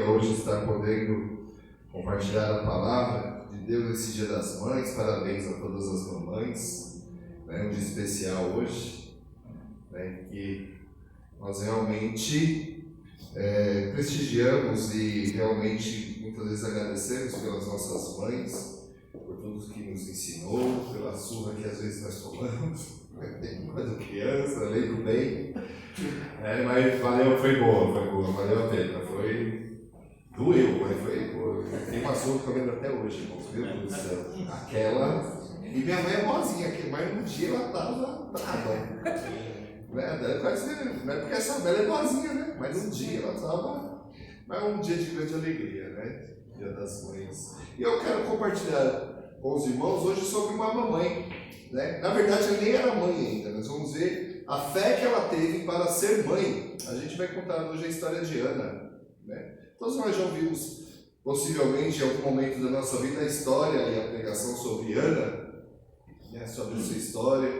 Hoje está podendo compartilhar a palavra de Deus nesse Dia das Mães. Parabéns a todas as mamães, um dia especial hoje, que nós realmente prestigiamos e realmente muitas vezes agradecemos pelas nossas mães, por tudo que nos ensinou, pela surra que às vezes nós tomamos quando criança, lembro bem, mas valeu, foi boa, valeu a pena, doeu, mas foi boa. Tem uma surra que eu lembro até hoje, irmãos, meu Deus do céu, aquela, e minha mãe é boazinha, mas um dia ela estava brava, não é porque essa ela é boazinha, né? Mas um dia ela estava, mas um dia de grande alegria, Dia das Mães. E eu quero compartilhar com os irmãos hoje sobre uma mamãe, Na verdade, ela nem era mãe ainda, nós vamos ver a fé que ela teve para ser mãe. A gente vai contar hoje a história de Ana, Todos nós já ouvimos, possivelmente, em algum momento da nossa vida, a história e a pregação sobre Ana, sobre a sua história.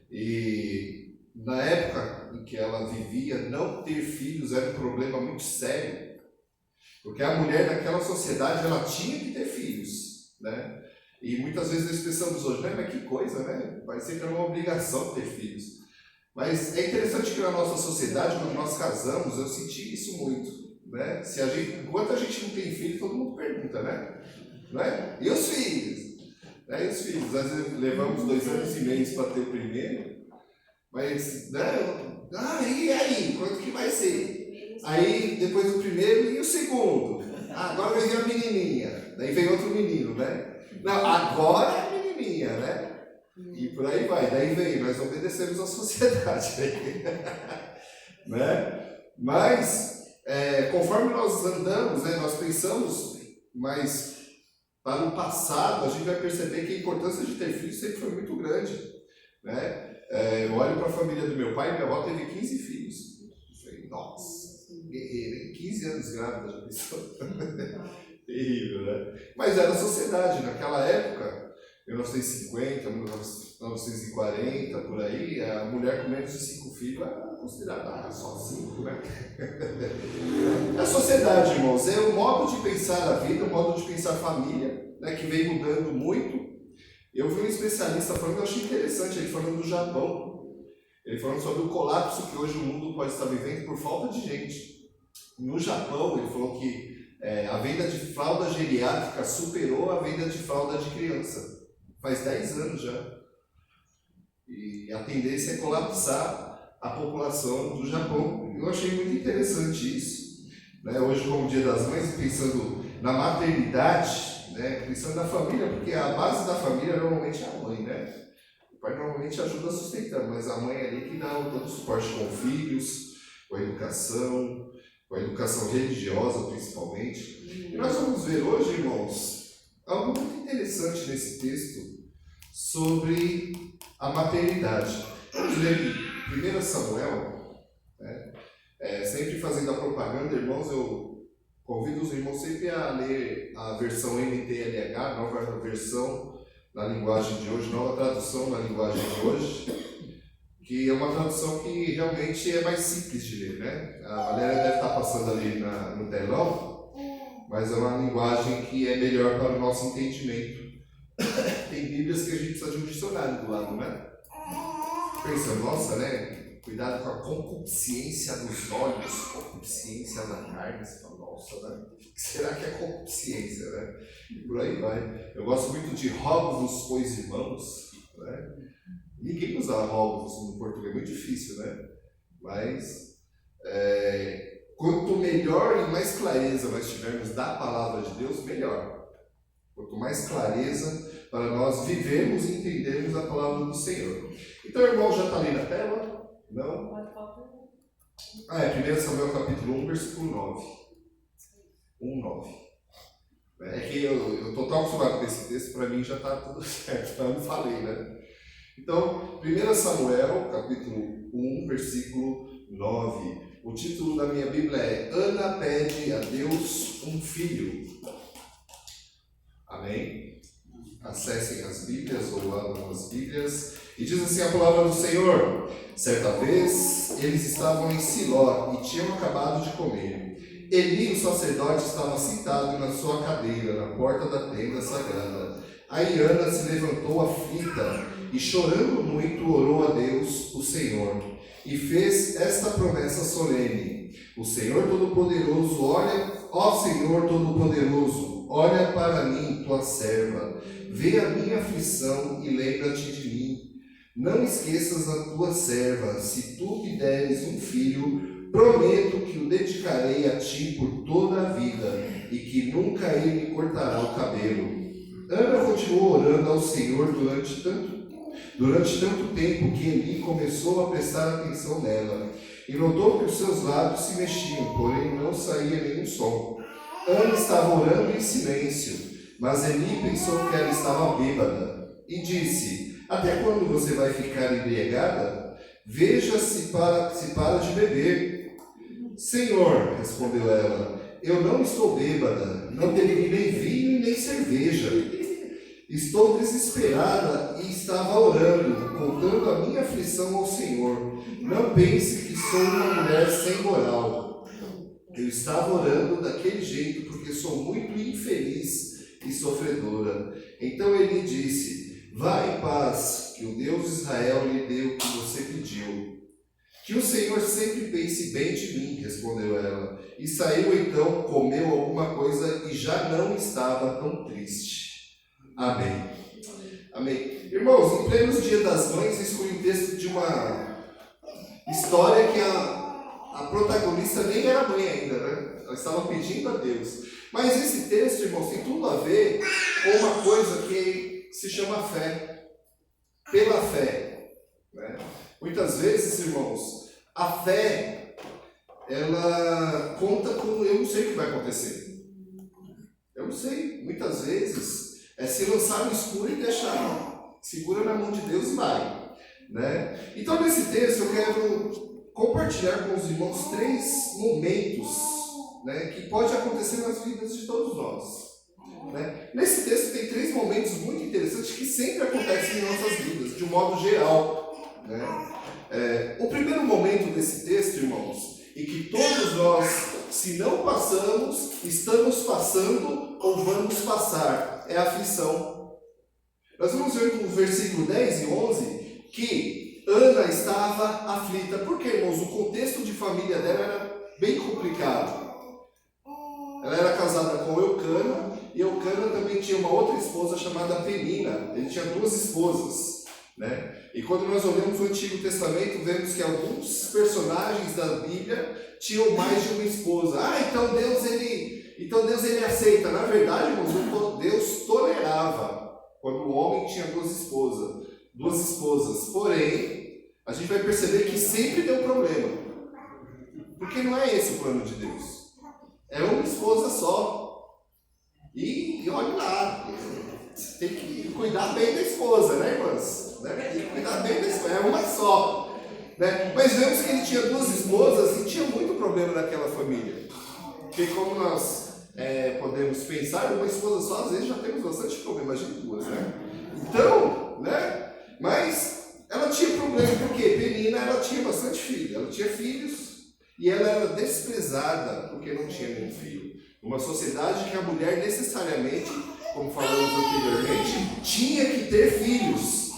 E na época em que ela vivia, não ter filhos era um problema muito sério, porque a mulher naquela sociedade ela tinha que ter filhos, E muitas vezes nós pensamos hoje, mas que coisa, Parece que era uma obrigação ter filhos. Mas é interessante que na nossa sociedade, quando nós casamos, eu senti isso muito, enquanto a gente não tem filho, todo mundo pergunta, E os filhos? E os filhos? Às vezes levamos 2 anos e meio para ter o primeiro, mas, e aí? Quanto que vai ser? Aí, depois do primeiro, e o segundo? Agora vem a menininha, daí vem outro menino, Não, agora é a menininha, E por aí vai, daí vem, nós obedecemos a sociedade, Mas, conforme nós andamos, nós pensamos, mas para o passado, a gente vai perceber que a importância de ter filhos sempre foi muito grande, Eu olho para a família do meu pai, minha avó teve 15 filhos. Eu falei, nossa, guerreira, 15 anos grávida, já pensou? Terrível, Mas era a sociedade, naquela época, 1950, 1940, por aí, a mulher com menos de 5 filhos era considerada só 5, É a sociedade, irmãos, é o modo de pensar a vida, o modo de pensar a família, que vem mudando muito. Eu vi um especialista falando, eu achei interessante, ele falando do Japão. Ele falando sobre o colapso que hoje o mundo pode estar vivendo por falta de gente. No Japão, ele falou que a venda de fralda geriátrica superou a venda de fralda de criança. Faz 10 anos já. E a tendência é colapsar a população do Japão. Eu achei muito interessante isso. Hoje, como Dia das Mães, pensando na maternidade, pensando na família, porque a base da família normalmente é a mãe, O pai normalmente ajuda a sustentar, mas a mãe é ali que dá todo o suporte com filhos, com a educação religiosa principalmente. E nós vamos ver hoje, irmãos, algo muito interessante nesse texto sobre a maternidade. Vamos ler 1 Samuel, sempre fazendo a propaganda, irmãos, eu convido os irmãos sempre a ler a versão NTLH, nova versão na linguagem de hoje, nova tradução na linguagem de hoje, que é uma tradução que realmente é mais simples de ler, A Valéria deve estar passando ali no telão, mas é uma linguagem que é melhor para o nosso entendimento. Tem Bíblias que a gente precisa de um dicionário do lado, Pensa, nossa, Cuidado com a concupiscência dos olhos, concupiscência da carne. Você fala, nossa, O que será que é concupiscência, E por aí vai. Eu gosto muito de rogo-vos, pois irmãos, Ninguém usa rogo-vos no português, é muito difícil, Mas, quanto melhor e mais clareza nós tivermos da palavra de Deus, melhor. Quanto mais clareza para nós vivermos e entendermos a palavra do Senhor. Então, irmão, já está ali na tela? Não? 1 Samuel capítulo 1, versículo 9. 1:9. É que eu estou tão acostumado com esse texto, para mim já está tudo certo, eu não falei, Então, 1 Samuel capítulo 1, versículo 9. O título da minha Bíblia é Ana pede a Deus um filho. Amém? Acessem as Bíblias ou abram as Bíblias. E diz assim a palavra do Senhor: certa vez eles estavam em Siló e tinham acabado de comer. Eli, o sacerdote, estava sentado na sua cadeira, na porta da tenda sagrada. Aí Ana se levantou aflita e, chorando muito, orou a Deus, o Senhor, e fez esta promessa solene: O Senhor Todo-Poderoso, ó Senhor Todo-Poderoso, olha para mim, tua serva, vê a minha aflição e lembra-te de mim. Não esqueças a tua serva, se tu me deres um filho, prometo que o dedicarei a ti por toda a vida, e que nunca ele me cortará o cabelo. Ana continuou orando ao Senhor durante tanto tempo que Eli começou a prestar atenção nela, e notou que os seus lábios se mexiam, porém não saía nenhum som. Ana estava orando em silêncio, mas Eli pensou que ela estava bêbada, e disse: Até quando você vai ficar embriagada? Veja se para de beber. Senhor, respondeu ela, eu não estou bêbada, não bebi nem vinho nem cerveja. Estou desesperada e estava orando, contando a minha aflição ao Senhor. Não pense que sou uma mulher sem moral. Eu estava orando daquele jeito porque sou muito infeliz e sofredora. Então ele disse: Vá em paz, que o Deus de Israel lhe dê o que você pediu. Que o Senhor sempre pense bem de mim, respondeu ela. E saiu então, comeu alguma coisa e já não estava tão triste. Amém. Amém. Irmãos, em pleno Dia das Mães, escolhi um texto de uma história que a protagonista nem era mãe ainda, né? Ela estava pedindo a Deus. Mas esse texto, irmãos, tem tudo a ver com uma coisa que se chama fé. Pela fé, né? Muitas vezes, irmãos, a fé, ela conta com eu não sei o que vai acontecer. Eu não sei. Muitas vezes é se lançar no escuro e deixar. Segura na mão de Deus e vai. Né? Então, nesse texto, eu quero compartilhar com os irmãos 3 momentos, né, que pode acontecer nas vidas de todos nós. Né? Nesse texto tem 3 momentos muito interessantes que sempre acontecem em nossas vidas, de um modo geral. Né? O primeiro momento desse texto, irmãos, e que todos nós, se não passamos, estamos passando ou vamos passar, é a aflição. Nós vamos ver no versículo 10 e 11 que Ana estava aflita. Por quê, irmãos? O contexto de família dela era bem complicado. Ela era casada com Eucana, e Eucana também tinha uma outra esposa chamada Penina. Ele tinha 2 esposas. Né? E quando nós olhamos o Antigo Testamento, vemos que alguns personagens da Bíblia tinham mais de uma esposa. Então Deus ele aceita. Na verdade, irmãos, Deus tolerava quando o homem tinha 2 esposas. Porém, a gente vai perceber que sempre deu problema. Porque não é esse o plano de Deus. É uma esposa só. E olha lá, tem que cuidar bem da esposa, né, irmãs? Tem que cuidar bem da esposa, é uma só. Né? Mas vemos que ele tinha 2 esposas e tinha muito problema naquela família. Porque como nós podemos pensar, uma esposa só, às vezes já temos bastante problema de 2, né? Então, né? Mas ela tinha problema porque Penina, ela tinha bastante filhos. Ela tinha filhos e ela era desprezada porque não tinha nenhum filho. Uma sociedade que a mulher necessariamente, como falamos anteriormente, tinha que ter filhos.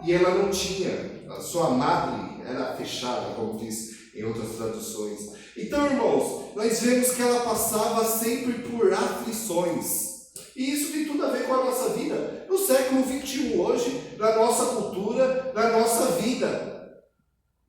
E ela não tinha. A sua madre era fechada, como diz em outras traduções. Então, irmãos, nós vemos que ela passava sempre por aflições. E isso tem tudo a ver com a nossa vida. No século XXI hoje, na nossa cultura, na nossa vida.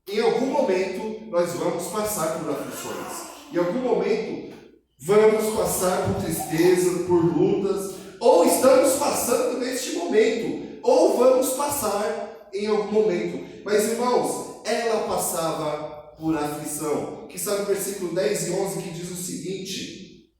Em algum momento, nós vamos passar por aflições. Em algum momento, vamos passar por tristeza, por lutas, ou estamos passando neste momento, ou vamos passar em algum momento. Mas, irmãos, ela passava por aflição. Que está no versículo 10 e 11 que diz o seguinte: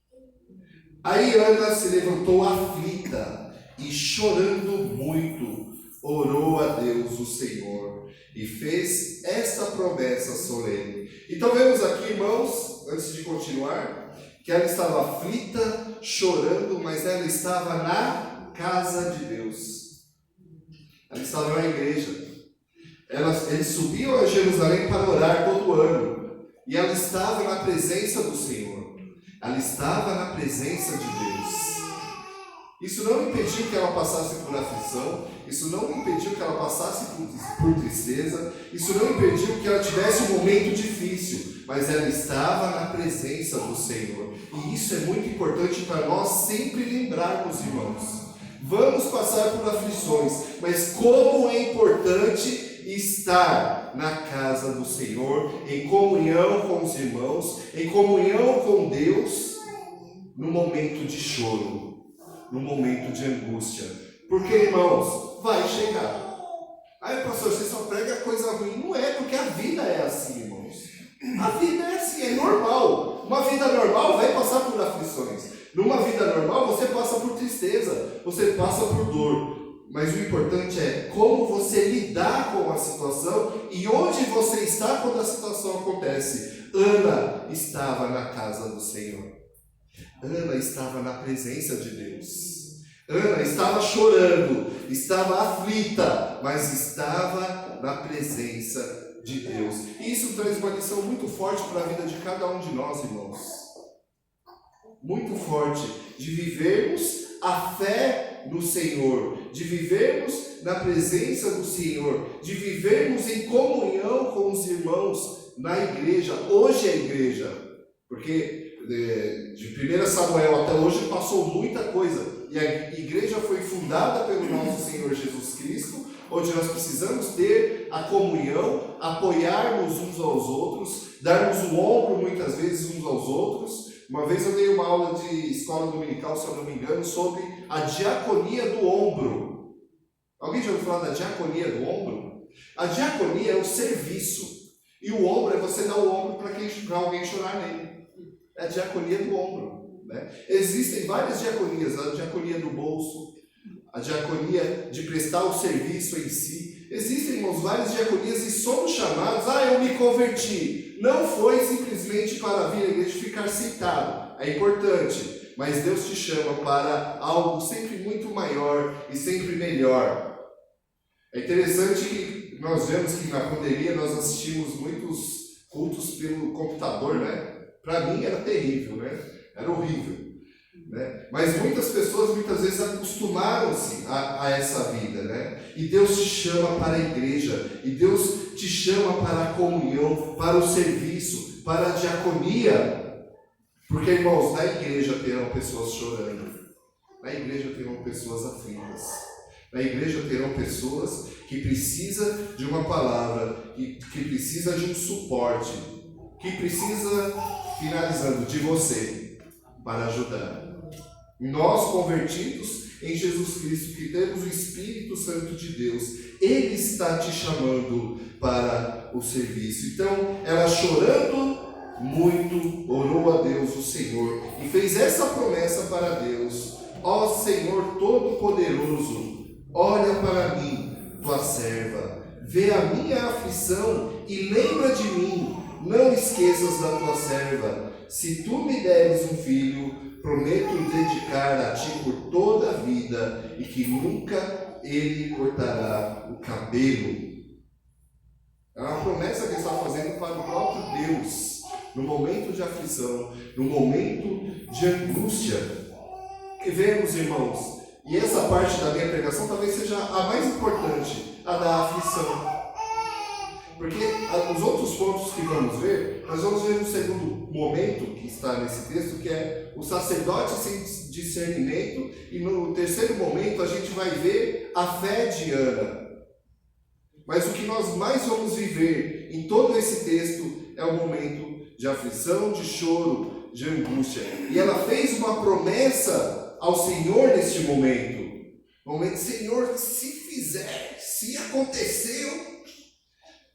Aí Ana se levantou aflita e, chorando muito, orou a Deus, o Senhor, e fez esta promessa solene. Então vemos aqui, irmãos, antes de continuar, que ela estava aflita, chorando, mas ela estava na casa de Deus. Ela estava na igreja. Eles subiam a Jerusalém para orar todo ano. E ela estava na presença do Senhor. Ela estava na presença de Deus. Isso não impediu que ela passasse por aflição, isso não impediu que ela passasse por tristeza, isso não impediu que ela tivesse um momento difícil, mas ela estava na presença do Senhor. E isso é muito importante para nós sempre lembrarmos, irmãos. Vamos passar por aflições, mas como é importante estar na casa do Senhor, em comunhão com os irmãos, em comunhão com Deus, no momento de choro, no momento de angústia. Porque, irmãos, vai chegar. Aí, pastor, você só prega coisa ruim. Não é, porque a vida é assim, irmãos. A vida é assim, é normal. Uma vida normal vai passar por aflições. Numa vida normal, você passa por tristeza, você passa por dor. Mas o importante é como você lidar com a situação e onde você está quando a situação acontece. Ana estava na casa do Senhor. Ana estava na presença de Deus. Ana estava chorando, estava aflita, mas estava na presença de Deus. E isso traz uma lição muito forte para a vida de cada um de nós, irmãos. Muito forte, de vivermos a fé no Senhor, de vivermos na presença do Senhor, de vivermos em comunhão com os irmãos na igreja. Hoje é igreja, porque de 1 Samuel até hoje passou muita coisa, e a igreja foi fundada pelo nosso Senhor Jesus Cristo, onde nós precisamos ter a comunhão, apoiarmos uns aos outros, darmos o ombro muitas vezes uns aos outros. Uma vez eu dei uma aula de escola dominical, se eu não me engano, sobre a diaconia do ombro. Alguém já ouviu falar da diaconia do ombro? A diaconia é o serviço, e o ombro é você dar o ombro para alguém chorar nele. É a diaconia do ombro, né? Existem várias diaconias, a diaconia do bolso, a diaconia de prestar o serviço em si. Existem, irmãos, várias diaconias e somos chamados, eu me converti. Não foi simplesmente para vir à igreja e ficar sentado, é importante, mas Deus te chama para algo sempre muito maior e sempre melhor. É interessante que nós vemos que na pandemia nós assistimos muitos cultos pelo computador, né? Para mim era terrível, né? Era horrível, né? Mas muitas pessoas muitas vezes acostumaram-se a essa vida, né? E Deus te chama para a igreja, e Deus te chama para a comunhão, para o serviço, para a diaconia. Porque, irmãos, na igreja terão pessoas chorando, na igreja terão pessoas aflitas, na igreja terão pessoas que precisam de uma palavra, que precisam de um suporte, que precisa, finalizando, de você para ajudar. Nós, convertidos em Jesus Cristo, que temos o Espírito Santo de Deus, Ele está te chamando para o serviço. Então, ela chorando muito, orou a Deus, o Senhor, e fez essa promessa para Deus: ó Senhor Todo-Poderoso, olha para mim, tua serva, vê a minha aflição e lembra de mim. Não esqueças da tua serva. Se tu me deres um filho, prometo dedicar a ti por toda a vida, e que nunca ele cortará o cabelo. É uma promessa que ele está fazendo para o próprio Deus, no momento de aflição, no momento de angústia. E vemos, irmãos, e essa parte da minha pregação talvez seja a mais importante, a da aflição. Porque os outros pontos que vamos ver, nós vamos ver no segundo momento que está nesse texto, que é o sacerdote sem discernimento, e no terceiro momento a gente vai ver a fé de Ana. Mas o que nós mais vamos viver em todo esse texto é o momento de aflição, de choro, de angústia. E ela fez uma promessa ao Senhor neste momento. Momento, Senhor, se fizer, se aconteceu,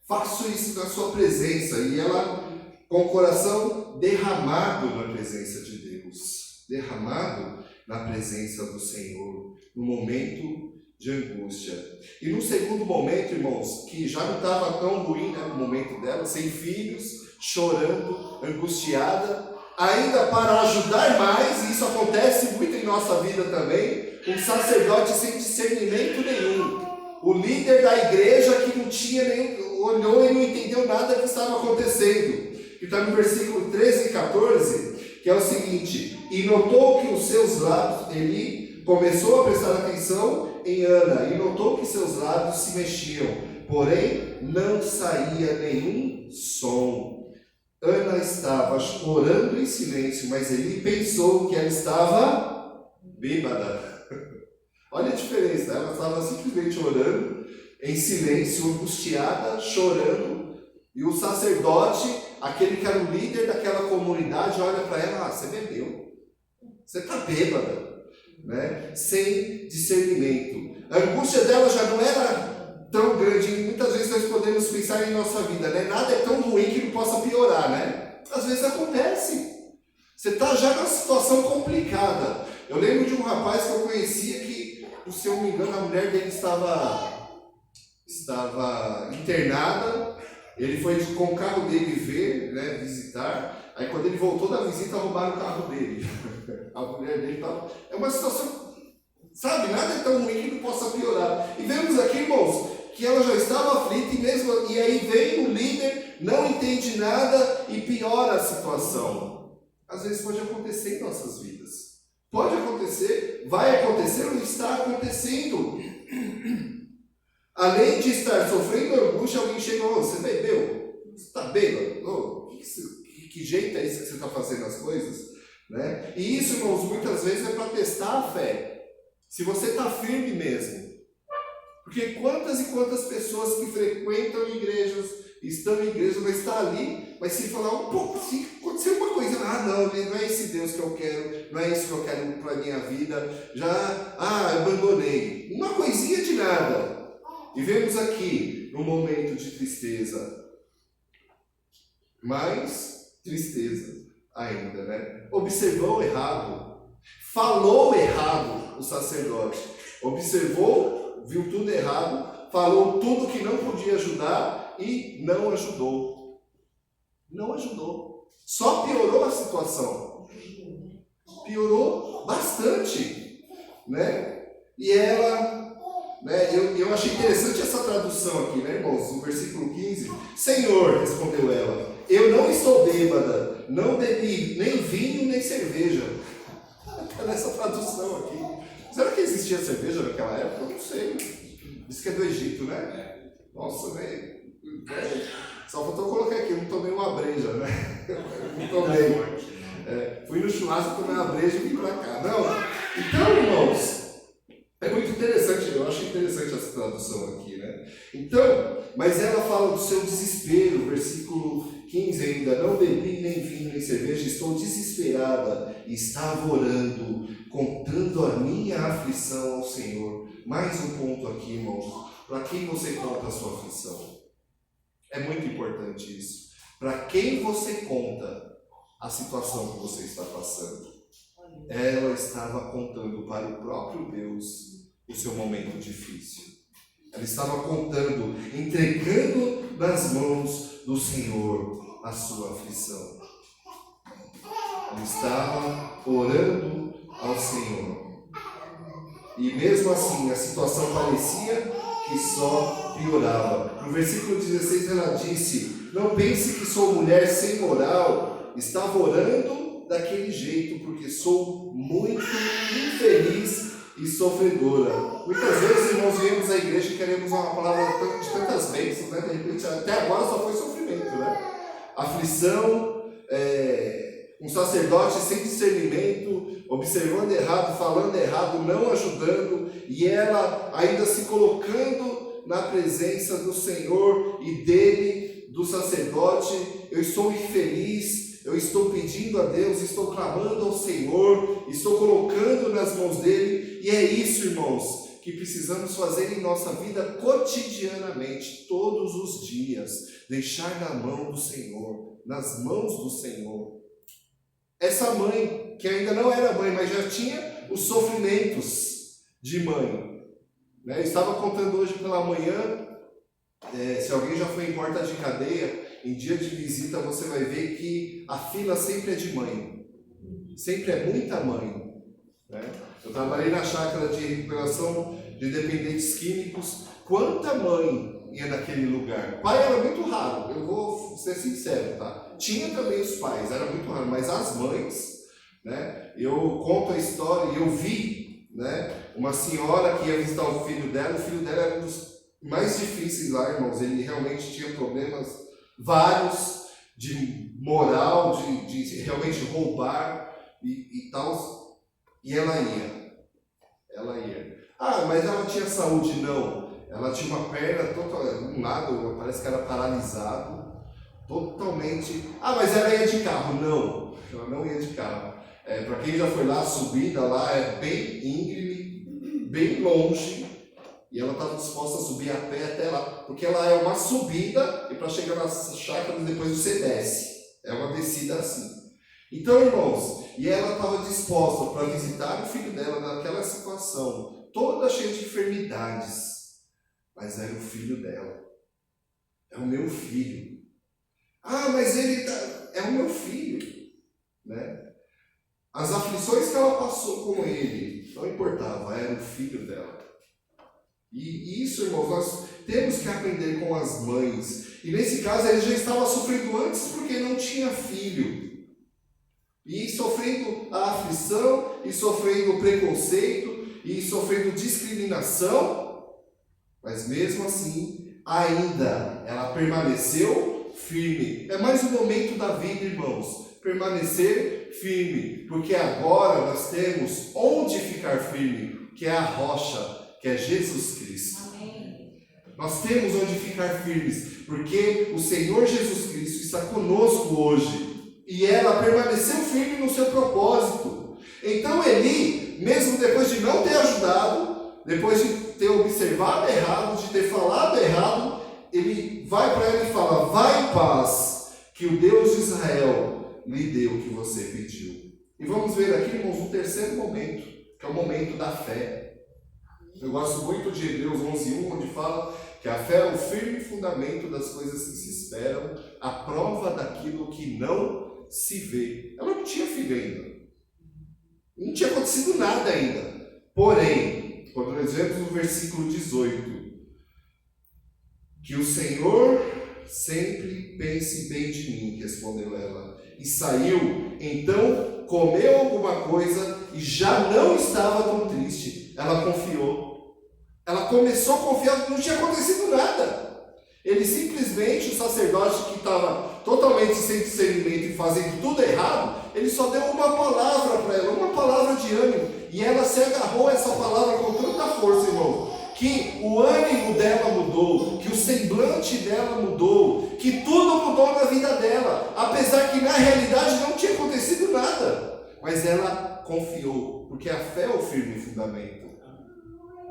faço isso na sua presença. E ela, com o coração derramado na presença de Deus, derramado na presença do Senhor, no momento de angústia. E no segundo momento, irmãos, que já não estava tão ruim, né, no momento dela, sem filhos, chorando, angustiada, ainda para ajudar mais, e isso acontece muito em nossa vida também, um sacerdote sem discernimento nenhum, o líder da igreja que não tinha nenhum, olhou e não entendeu nada que estava acontecendo. Que está no versículo 13 e 14, que é o seguinte: e notou que os seus lábios, ele começou a prestar atenção em Ana, e notou que seus lábios se mexiam, porém não saía nenhum som. Ana estava orando em silêncio, mas ele pensou que ela estava bêbada. Olha a diferença, ela estava simplesmente orando em silêncio, angustiada, chorando, e o sacerdote, aquele que era o líder daquela comunidade, olha para ela: você bebeu, você está bêbada, né? Sem discernimento. A angústia dela já não era tão grande, e muitas vezes nós podemos pensar em nossa vida, né? Nada é tão ruim que não possa piorar, né? Às vezes acontece, você está já numa situação complicada. Eu lembro de um rapaz que eu conhecia que, se eu não me engano, a mulher dele estava internada. Ele foi com o carro dele ver, né, visitar. Aí quando ele voltou da visita, roubaram o carro dele. A mulher dele estava... É uma situação, sabe, nada é tão ruim que não possa piorar. E vemos aqui, irmãos, que ela já estava aflita, e aí vem o líder, não entende nada e piora a situação. Às vezes pode acontecer em nossas vidas. Pode acontecer, vai acontecer ou está acontecendo. Além de estar sofrendo angústia, alguém chega: você bebeu? Você está bêbado? Que jeito é esse que você está fazendo as coisas? Né? E isso, irmãos, muitas vezes é para testar a fé. Se você está firme mesmo. Porque quantas e quantas pessoas que frequentam igrejas, estão em igreja, vai estar ali, vai se falar um pouco, se acontecer uma coisa: não é esse Deus que eu quero, não é isso que eu quero para a minha vida, abandonei. Uma coisinha de nada. E vemos aqui um momento de tristeza, mais tristeza ainda, né? Observou errado, falou errado o sacerdote, observou, viu tudo errado, falou tudo que não podia ajudar e não ajudou. Não ajudou. Só piorou a situação. Piorou bastante, né? E ela... Eu achei interessante essa tradução aqui, né, irmãos? No versículo 15: Senhor, respondeu ela, eu não estou bêbada, não bebi nem vinho nem cerveja. Está nessa tradução aqui. Será que existia cerveja naquela época? Eu não sei. Diz que é do Egito, né? Nossa, né? Só faltou colocar aqui: eu não tomei uma breja, né? Não tomei. Fui no churrasco, tomei uma breja e vim para cá. Não. Então, irmãos, é muito interessante, eu acho interessante essa tradução aqui, né? Então, mas ela fala do seu desespero, versículo 15 ainda: não bebi nem vinho nem cerveja, estou desesperada, estava orando, contando a minha aflição ao Senhor. Mais um ponto aqui, irmãos: para quem você conta a sua aflição? É muito importante isso. Para quem você conta a situação que você está passando? Ela estava contando para o próprio Deus o seu momento difícil. Ela estava contando, entregando nas mãos do Senhor a sua aflição. Ela estava orando ao Senhor. E mesmo assim, a situação parecia que só piorava. No versículo 16 ela disse: não pense que sou mulher sem moral, estava orando daquele jeito, porque sou muito infeliz e sofredora. Muitas vezes, irmãos, viemos à igreja e queremos uma palavra de tantas bênçãos, né? De repente, até agora só foi sofrimento, né? Aflição, um sacerdote sem discernimento, observando errado, falando errado, não ajudando, e ela ainda se colocando na presença do Senhor e dele, do sacerdote: eu estou infeliz, eu estou pedindo a Deus, estou clamando ao Senhor, estou colocando nas mãos dele. E é isso, irmãos, que precisamos fazer em nossa vida cotidianamente, todos os dias, deixar na mão do Senhor, nas mãos do Senhor. Essa mãe, que ainda não era mãe, mas já tinha os sofrimentos de mãe, né? Eu estava contando hoje pela manhã, se alguém já foi em porta de cadeia, em dia de visita você vai ver que a fila sempre é de mãe, sempre é muita mãe, né? Eu trabalhei na chácara de recuperação de dependentes químicos. Quanta mãe ia naquele lugar? Pai era muito raro, eu vou ser sincero, tá? Tinha também os pais, era muito raro, mas as mães né? Eu conto a história e eu vi, né, uma senhora que ia visitar o filho dela era um dos mais difíceis lá, irmãos. Ele realmente tinha problemas vários de moral, de realmente roubar e tal. E ela ia. Ah, mas ela tinha saúde? Não. Ela tinha uma perna um lado, parece que era paralisado, totalmente. Ah, mas ela ia de carro? Não, ela não ia de carro. Para quem já foi lá, a subida lá é bem íngreme, bem longe, e ela estava disposta a subir a pé até lá, porque lá é uma subida e para chegar nas chácaras depois você desce. É uma descida assim. Então, irmãos, e ela estava disposta para visitar o filho dela naquela situação, toda cheia de enfermidades. Mas era o filho dela. É o meu filho. Ah, mas é o meu filho. Né? As aflições que ela passou com ele, não importava, era o filho dela. E isso, irmãos, nós temos que aprender com as mães. E nesse caso, ele já estava sofrendo antes porque não tinha filho. E sofrendo a aflição, e sofrendo o preconceito, e sofrendo discriminação. Mas mesmo assim, ainda ela permaneceu firme. É mais um momento da vida, irmãos. Permanecer firme. Porque agora nós temos onde ficar firme, que é a rocha, que é Jesus Cristo. Amém. Nós temos onde ficar firmes, porque o Senhor Jesus Cristo está conosco hoje. E ela permaneceu firme no seu propósito. Então Eli, mesmo depois de não ter ajudado, depois de ter observado errado, de ter falado errado, ele vai para ela e fala: vai em paz, que o Deus de Israel lhe deu o que você pediu. E vamos ver aqui, irmãos, um terceiro momento, que é o momento da fé. Eu gosto muito de Hebreus 11:1, onde fala que a fé é o firme fundamento das coisas que se esperam, a prova daquilo que não se vê. Ela não tinha filho ainda. Não tinha acontecido nada ainda. Porém, quando nós vemos no versículo 18, que o Senhor sempre pense bem de mim, respondeu ela. E saiu, então comeu alguma coisa e já não estava tão triste. Ela confiou. Ela começou a confiar que não tinha acontecido nada. Ele simplesmente, o sacerdote que estava totalmente sem discernimento e fazendo tudo errado, ele só deu uma palavra para ela, uma palavra de ânimo. E ela se agarrou a essa palavra com tanta força, irmão, que o ânimo dela mudou, que o semblante dela mudou, que tudo mudou na vida dela, apesar que na realidade não tinha acontecido nada. Mas ela confiou, porque a fé é o firme fundamento.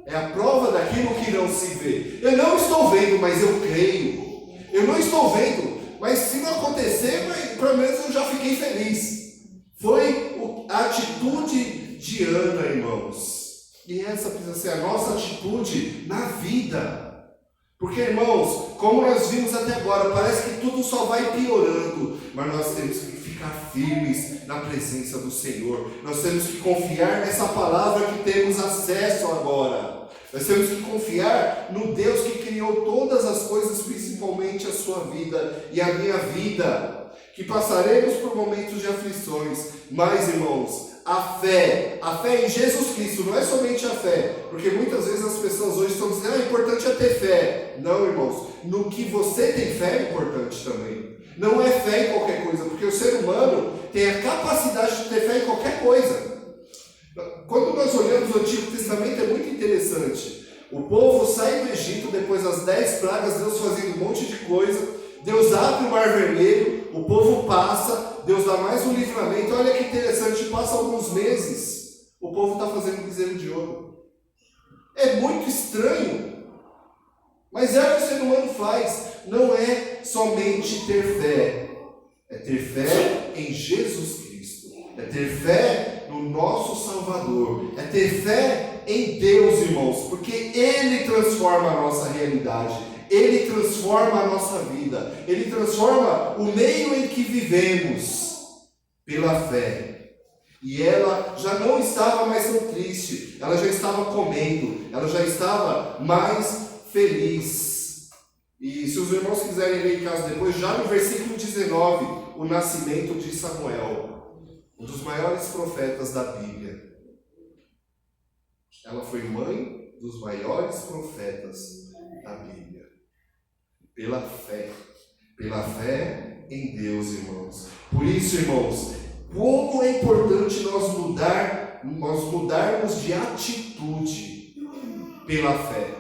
É a prova daquilo que não se vê. Eu não estou vendo, mas eu creio. Eu não estou vendo, mas se não acontecer, pelo menos eu já fiquei feliz. Foi a atitude de Ana, irmãos. E essa precisa ser a nossa atitude na vida. Porque, irmãos, como nós vimos até agora, parece que tudo só vai piorando. Mas nós temos que ficar firmes na presença do Senhor. Nós temos que confiar nessa palavra que temos acesso agora. Nós temos que confiar no Deus que criou todas as coisas, principalmente a sua vida e a minha vida. Que passaremos por momentos de aflições, mas, irmãos, a fé em Jesus Cristo, não é somente a fé, porque muitas vezes as pessoas hoje estão dizendo: é importante é ter fé. Não, irmãos, no que você tem fé é importante também. Não é fé em qualquer coisa, porque o ser humano tem a capacidade de ter fé em qualquer coisa. Quando nós olhamos o Antigo Testamento é muito interessante. O povo sai do Egito depois das 10 pragas, Deus fazendo um monte de coisa, Deus abre o Mar Vermelho, o povo passa, Deus dá mais um livramento. Olha que interessante, passa alguns meses, o povo está fazendo bezerro de ouro. É muito estranho, mas é o que o ser humano faz. Não é somente ter fé, é ter fé em Jesus Cristo, é ter fé no nosso Salvador, é ter fé em Deus, irmãos, porque Ele transforma a nossa realidade, Ele transforma a nossa vida, Ele transforma o meio em que vivemos pela fé. E ela já não estava mais tão triste, ela já estava comendo, ela já estava mais feliz. E se os irmãos quiserem ler em casa depois, já no versículo 19, o nascimento de Samuel. um dos maiores profetas da Bíblia. Ela foi mãe dos maiores profetas da Bíblia. Pela fé em Deus, irmãos. Por isso, irmãos, como é importante nós mudarmos de atitude pela fé.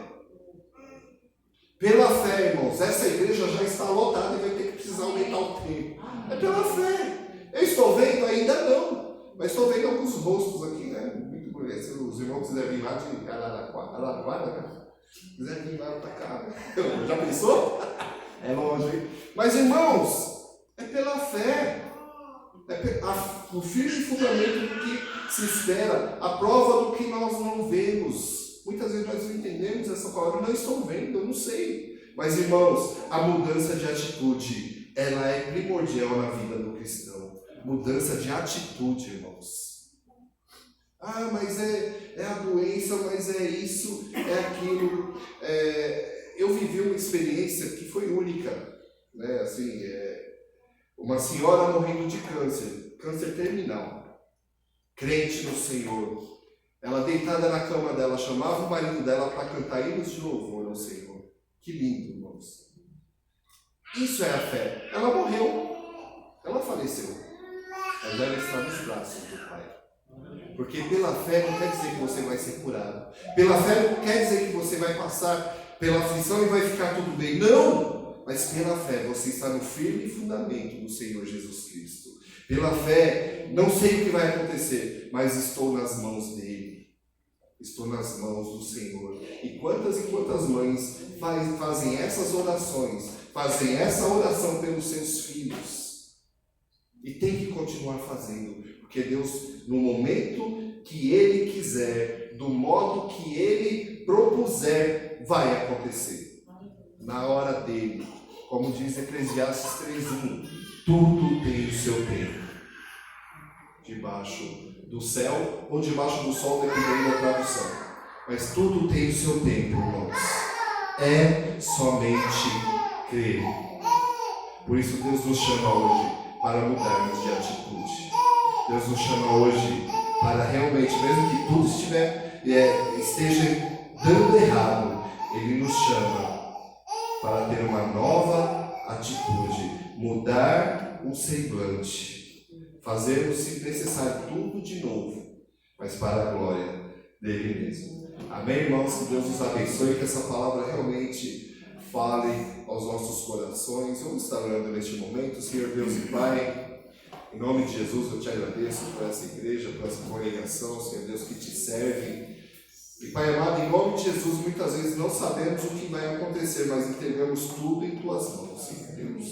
Pela fé, irmãos, essa igreja já está lotada e vai ter que precisar aumentar o tempo. É pela fé. Eu estou vendo? Ainda não. Mas estou vendo alguns rostos aqui, né? Muito bonito. Se os irmãos quiserem vir lá de Araraquara, né? Quiserem vir lá para cá. Já pensou? É longe, hein? Mas, irmãos, é pela fé. O firme fundamento do que se espera, a prova do que nós não vemos. Muitas vezes nós não entendemos essa palavra, não estou vendo, eu não sei. Mas, irmãos, a mudança de atitude, ela é primordial na vida do cristão. Mudança de atitude, irmãos. Ah, mas é a doença, mas é isso, é aquilo. Eu vivi uma experiência que foi única, né? Assim, uma senhora morrendo de câncer terminal, crente no Senhor. Ela deitada na cama dela, chamava o marido dela para cantar hinos de louvor ao Senhor. Que lindo, irmãos. Isso é a fé. Ela morreu, ela faleceu, mas ela está nos braços do Pai. Porque pela fé não quer dizer que você vai ser curado. Pela fé não quer dizer que você vai passar pela aflição e vai ficar tudo bem. Não! Mas pela fé você está no firme fundamento do Senhor Jesus Cristo. Pela fé, não sei o que vai acontecer, mas estou nas mãos dele. Estou nas mãos do Senhor. E quantas mães fazem essas orações, fazem essa oração pelos seus filhos. E tem que continuar fazendo, porque Deus, no momento que Ele quiser, do modo que Ele propuser, vai acontecer. Na hora dele. Como diz Eclesiastes 3:1, tudo tem o seu tempo. Debaixo do céu ou debaixo do sol, dependendo da tradução. Mas tudo tem o seu tempo, irmãos. É somente crer. Por isso Deus nos chama hoje para mudarmos de atitude. Deus nos chama hoje para realmente, mesmo que tudo esteja dando errado, Ele nos chama para ter uma nova atitude, mudar um semblante, fazermos, se necessário, tudo de novo, mas para a glória dele mesmo. Amém, irmãos? Que Deus nos abençoe, que essa palavra realmente fale aos nossos corações. Vamos estar orando neste momento. Senhor Deus e Pai, em nome de Jesus eu te agradeço por essa igreja, por essa congregação, Senhor Deus, que te serve. E Pai amado, em nome de Jesus, muitas vezes não sabemos o que vai acontecer, mas entregamos tudo em Tuas mãos, Senhor Deus.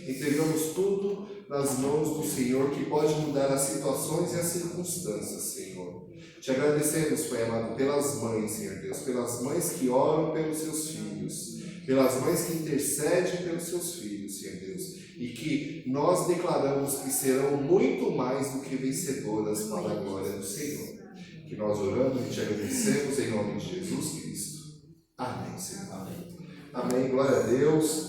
Entregamos tudo nas mãos do Senhor, que pode mudar as situações e as circunstâncias, Senhor. Te agradecemos, Pai amado, pelas mães, Senhor Deus, pelas mães que oram pelos seus filhos, pelas mães que intercedem pelos seus filhos, Senhor Deus, e que nós declaramos que serão muito mais do que vencedoras para a glória do Senhor. Que nós oramos e te agradecemos em nome de Jesus Cristo. Amém, Senhor. Amém. Amém. Glória a Deus.